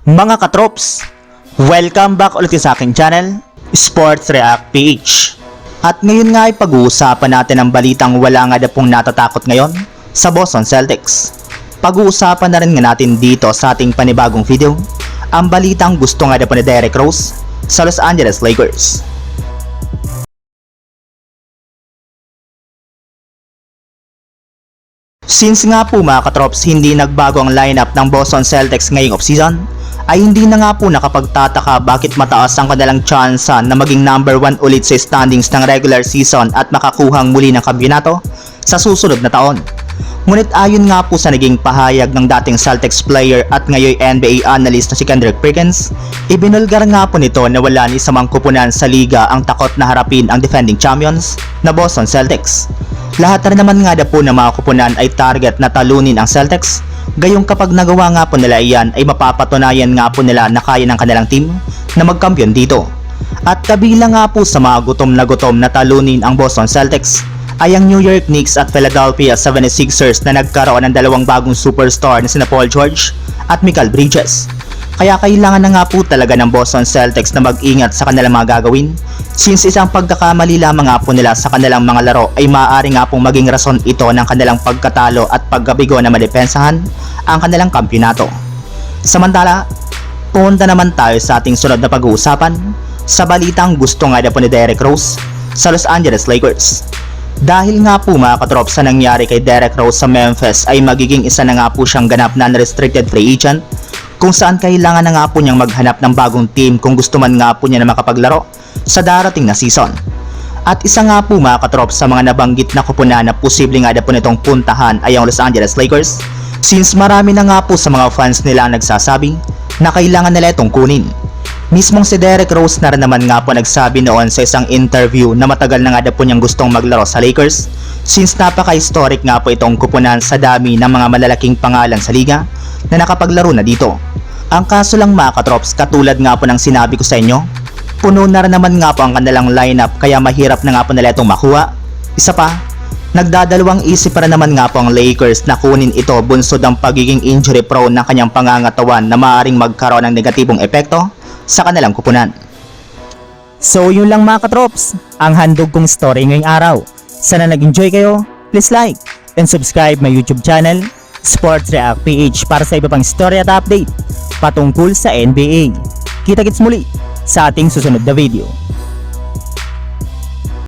Mga katrops, welcome back ulit sa aking channel, Sports React PH. At ngayon nga ay pag-uusapan natin ang balitang wala nga na pong natatakot ngayon sa Boston Celtics. Pag-uusapan na rin nga natin dito sa ating panibagong video, ang balitang gusto nga na po ni Derrick Rose sa Los Angeles Lakers. Since nga po mga katrops hindi nagbago ang lineup ng Boston Celtics ngayong offseason, ay hindi na nga po nakapagtataka bakit mataas ang kanilang tsansa na maging number 1 ulit sa standings ng regular season at makakuhang muli ng kampiyonato sa susunod na taon. Ngunit ayon nga po sa naging pahayag ng dating Celtics player at ngayon NBA analyst na si Kendrick Perkins, ibinulgar nga po nito na wala ni isa mang kupunan sa liga ang takot na harapin ang defending champions na Boston Celtics. Lahat na naman nga na po ng mga kupunan ay target na talunin ang Celtics, gayong kapag nagawa nga po nila iyan ay mapapatunayan nga po nila na kaya ng kanilang team na magkampiyon dito. At kabilang nga po sa mga gutom na talunin ang Boston Celtics ay ang New York Knicks at Philadelphia 76ers na nagkaroon ng dalawang bagong superstar na sina Paul George at Mikal Bridges. Kaya kailangan na nga po talaga ng Boston Celtics na mag-ingat sa kanilang mga gagawin, since isang pagkakamali lamang nga po nila sa kanilang mga laro ay maaari nga pong maging rason ito ng kanilang pagkatalo at pagkabigo na madepensahan ang kanilang kampyonato. Samantala, punta naman tayo sa ating sunod na pag-uusapan sa balitang gusto nga na po ni Derrick Rose sa Los Angeles Lakers. Dahil nga po mga katrops sa nangyari kay Derrick Rose sa Memphis ay magiging isa na nga po siyang ganap na unrestricted free agent, kung saan kailangan na nga po niyang maghanap ng bagong team kung gusto man nga po niya na makapaglaro sa darating na season. At isa nga po mga katrops sa mga nabanggit na kupunan na posibleng nga na po nitong puntahan ay ang Los Angeles Lakers, since marami na nga po sa mga fans nila ang nagsasabi na kailangan nila itong kunin. Mismong si Derrick Rose na rin naman nga po nagsabi noon sa isang interview na matagal na nga na po niyang gustong maglaro sa Lakers, since napaka-historic nga po itong kupunan sa dami ng mga malalaking pangalan sa liga na nakapaglaro na dito. Ang kaso lang mga katrops, katulad nga po ng sinabi ko sa inyo, puno na rin naman nga po ang kanilang lineup kaya mahirap na nga po nila itong makuha. Isa pa, nagdadalawang isip para naman nga po ang Lakers na kunin ito bunsod ang pagiging injury prone ng kanyang pangangatawan na maaaring magkaroon ng negatibong epekto sa kanilang kupunan. So yun lang mga katrops, ang handog kong story ngayong araw. Sana nag-enjoy kayo, please like and subscribe my YouTube channel, Sports React PH, para sa iba pang story at update patungkol sa NBA. Kita-kits muli sa ating susunod na video.